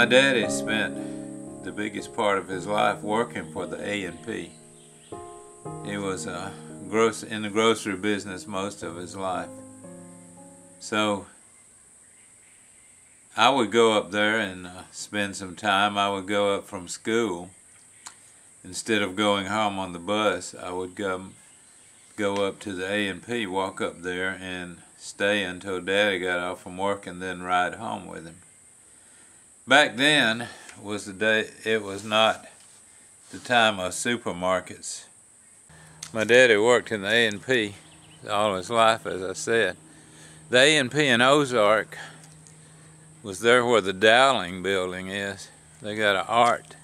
My daddy spent the biggest part of his life working for the A&P. He was in the grocery business most of his life. So I would go up there and spend some time. I would go up from school. Instead of going home on the bus, I would go up to the A&P, walk up there, and stay until Daddy got off from work and then ride home with him. Back then was the day, it was not the time of supermarkets. My daddy worked in the A&P all his life, as I said. The A&P in Ozark was there where the Dowling building is. They got an art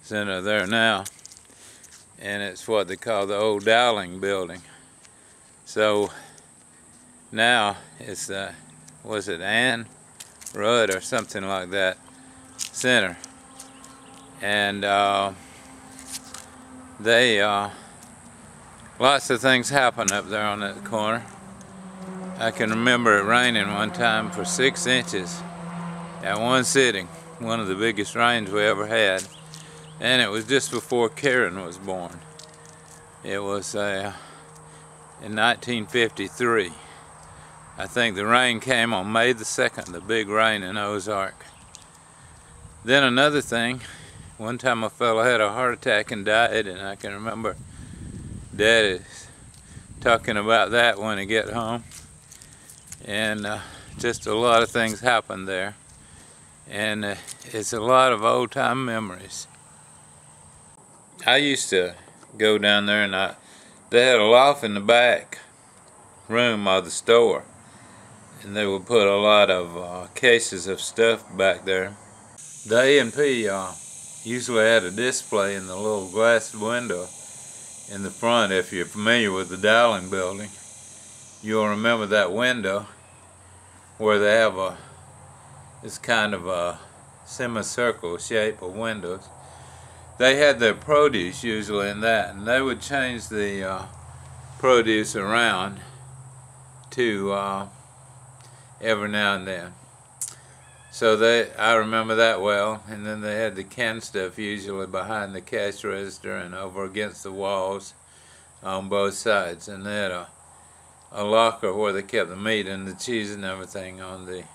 center there now, and it's what they call the old Dowling building. So now it's was it Ann Rudd or something like that center, and lots of things happen up there on that corner. I can remember it raining one time for 6 inches at one sitting, one of the biggest rains we ever had, and it was just before Karen was born. It was in 1953. I think the rain came on May the 2nd, the big rain in Ozark. Then another thing, one time a fellow had a heart attack and died, and I can remember Daddy talking about that when he got home. And just a lot of things happened there. And it's a lot of old-time memories. I used to go down there, and they had a loft in the back room of the store, and they would put a lot of cases of stuff back there. The A&P usually had a display in the little glass window in the front. If you're familiar with the Dowling building, you'll remember that window where they have this kind of a semicircle shape of windows. They had their produce usually in that, and they would change the produce around to every now and then. So I remember that well. And then they had the canned stuff usually behind the cash register and over against the walls on both sides. And they had a locker where they kept the meat and the cheese and everything on the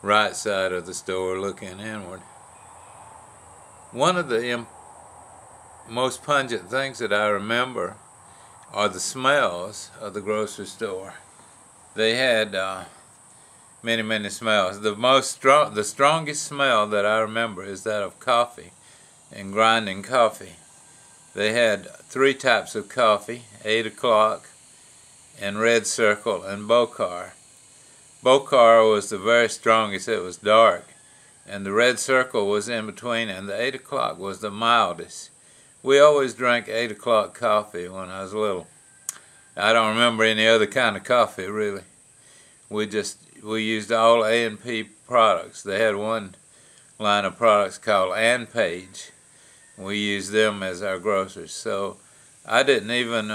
right side of the store looking inward. One of the most pungent things that I remember are the smells of the grocery store. They had many smells. The strongest smell that I remember is that of coffee and grinding coffee. They had 3 types of coffee: 8 o'clock and Red Circle and Bocar. Bocar was the very strongest. It was dark, and the Red Circle was in between, and the 8 o'clock was the mildest. We always drank 8 o'clock coffee when I was little. I don't remember any other kind of coffee really. We used all A&P products. They had one line of products called Ann Page. We used them as our groceries. So I didn't even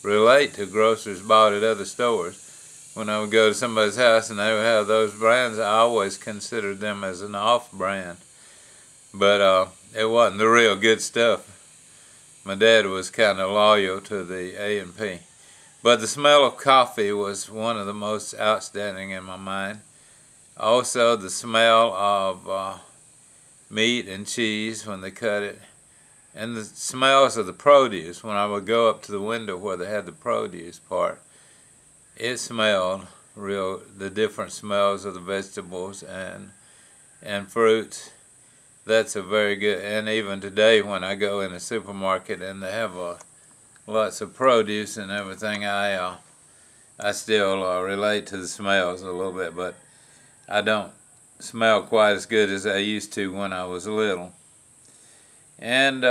relate to groceries bought at other stores. When I would go to somebody's house and they would have those brands, I always considered them as an off-brand. But it wasn't the real good stuff. My dad was kind of loyal to the A&P. But the smell of coffee was one of the most outstanding in my mind. Also the smell of meat and cheese when they cut it. And the smells of the produce when I would go up to the window where they had the produce part. It smelled the different smells of the vegetables and fruits. That's a very good, and even today when I go in a supermarket and they have lots of produce and everything, I still relate to the smells a little bit, but I don't smell quite as good as I used to when I was little. And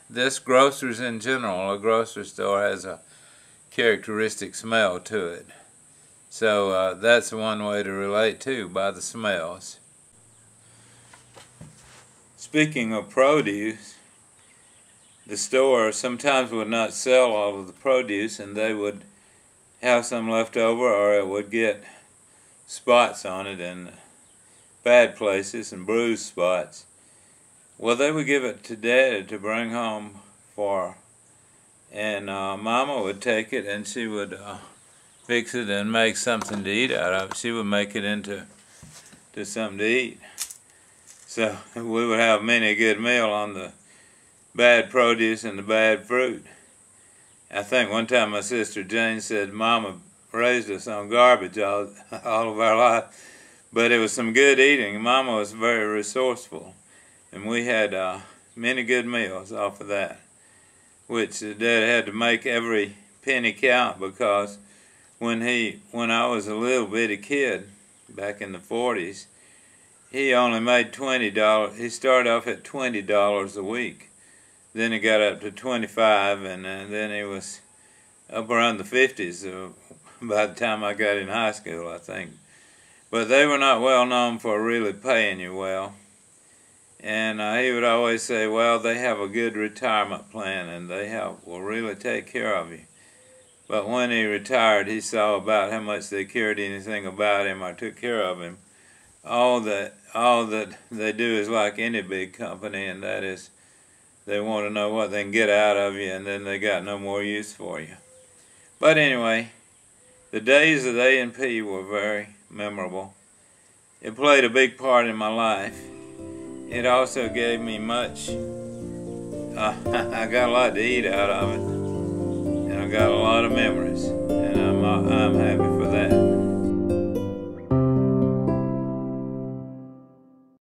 this groceries in general, a grocery store has a characteristic smell to it. So that's one way to relate too, by the smells. Speaking of produce, the store sometimes would not sell all of the produce, and they would have some left over, or it would get spots on it and bad places and bruised spots. Well, they would give it to Dad to bring home for, and Mama would take it and she would fix it and make something to eat out of it. She would make it into something to eat. So we would have many a good meal on the bad produce and the bad fruit. I think one time my sister Jane said Mama raised us on garbage all of our life, but it was some good eating. Mama was very resourceful, and we had many good meals off of that, which Dad had to make every penny count, because when I was a little bitty kid back in the 40s, he only made $20. He started off at $20 a week. Then he got up to 25, and then he was up around the 50s by the time I got in high school, I think. But they were not well known for really paying you well. And he would always say, well, they have a good retirement plan and they will really take care of you. But when he retired, he saw about how much they cared anything about him or took care of him. All that they do is like any big company, and that is they want to know what they can get out of you, and then they got no more use for you. But anyway, the days of A&P were very memorable. It played a big part in my life. It also gave me much. I got a lot to eat out of it, and I got a lot of memories.